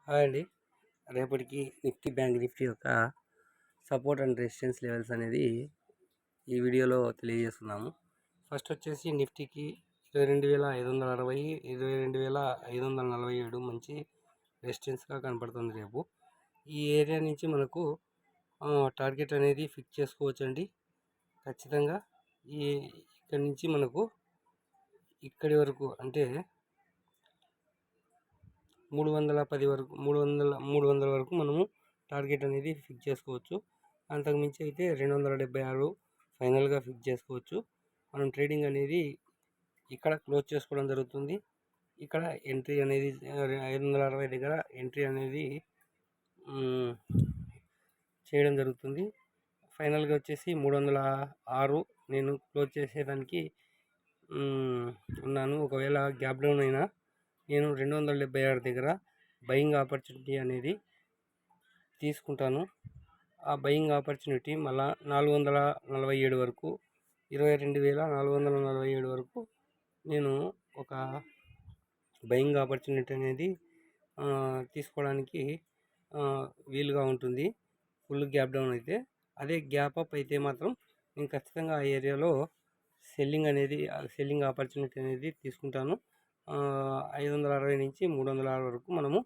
Hi అండి. రేపటికి Nifty bank Nifty యొక్క సపోర్ట్ అండ్ రెసిస్టెన్స్ లెవెల్స్ అనేది ఈ వీడియోలో తెలియజేస్తున్నాము. ఫస్ట్ వచ్చేసి నిఫ్టీకి 22,560, 22,547 మంచి రెసిస్టెన్స్గా కనపడుతుంది. రేపు ఈ ఏరియా నుంచి మనకు టార్గెట్ అనేది ఫిక్స్ చేసుకోవచ్చండి. ఖచ్చితంగా ఇక్కడి నుంచి మనకు ఇక్కడి వరకు అంటే 310 వరకు 300 వరకు మనము టార్గెట్ అనేది ఫిక్స్ చేసుకోవచ్చు. అంతకుమించి అయితే 276 ఫైనల్గా ఫిక్స్ చేసుకోవచ్చు. మనం ట్రేడింగ్ అనేది ఇక్కడ క్లోజ్ చేసుకోవడం జరుగుతుంది. ఇక్కడ ఎంట్రీ అనేది 560 దగ్గర ఎంట్రీ అనేది చేయడం జరుగుతుంది. ఫైనల్గా వచ్చేసి 306 నేను క్లోజ్ చేసేదానికి ఉన్నాను. ఒకవేళ గ్యాప్ డౌన్ అయినా నేను 276 దగ్గర బయింగ్ ఆపర్చునిటీ అనేది తీసుకుంటాను. ఆ బయింగ్ ఆపర్చునిటీ మళ్ళా 447 వరకు 22,447 వరకు నేను ఒక బయింగ్ ఆపర్చునిటీ అనేది తీసుకోవడానికి వీలుగా ఉంటుంది. ఫుల్ గ్యాప్ డౌన్ అయితే. అదే గ్యాప్ అప్ అయితే మాత్రం నేను ఖచ్చితంగా ఆ ఏరియాలో సెల్లింగ్ ఆపర్చునిటీ అనేది తీసుకుంటాను. 560 నుంచి 306 వరకు మనము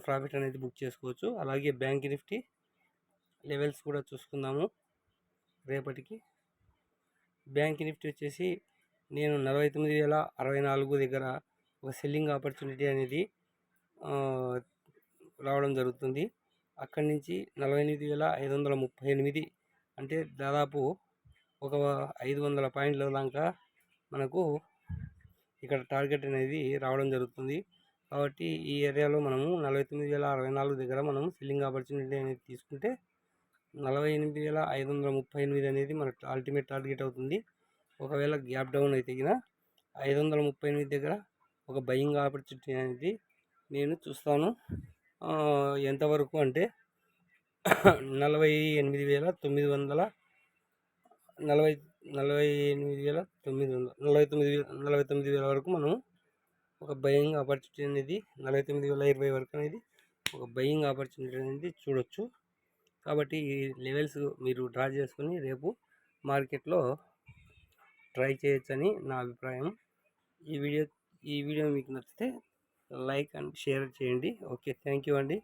ప్రాఫిట్ అనేది బుక్ చేసుకోవచ్చు. అలాగే బ్యాంక్ నిఫ్టీ లెవెల్స్ కూడా చూసుకుందాము. రేపటికి బ్యాంక్ నిఫ్టీ వచ్చేసి నేను 49,064 దగ్గర ఒక సెల్లింగ్ ఆపర్చునిటీ అనేది రావడం జరుగుతుంది. అక్కడి నుంచి 48,538 అంటే దాదాపు ఒక 500 పాయింట్ల దాకా మనకు ఇక్కడ టార్గెట్ అనేది రావడం జరుగుతుంది. కాబట్టి ఈ ఏరియాలో మనము 49,064 దగ్గర మనం సెల్లింగ్ ఆపర్చునిటీ అనేది తీసుకుంటే 48,538 అనేది మన అల్టిమేట్ టార్గెట్ అవుతుంది. ఒకవేళ గ్యాప్ డౌన్ అయితే 538 దగ్గర ఒక బయింగ్ ఆపర్చునిటీ అనేది నేను చూస్తాను. ఎంతవరకు అంటే 48,900 49,000 వరకు మనం ఒక బయింగ్ ఆపర్చునిటీ అనేది 49,020 వరకు అనేది ఒక బయింగ్ ఆపర్చునిటీ అనేది చూడొచ్చు. కాబట్టి ఈ లెవెల్స్ మీరు డ్రా చేసుకుని రేపు మార్కెట్లో ట్రై చేయొచ్చని నా అభిప్రాయం. ఈ వీడియో మీకు నచ్చితే లైక్ అండ్ షేర్ చేయండి. ఓకే, థ్యాంక్ యూ అండి.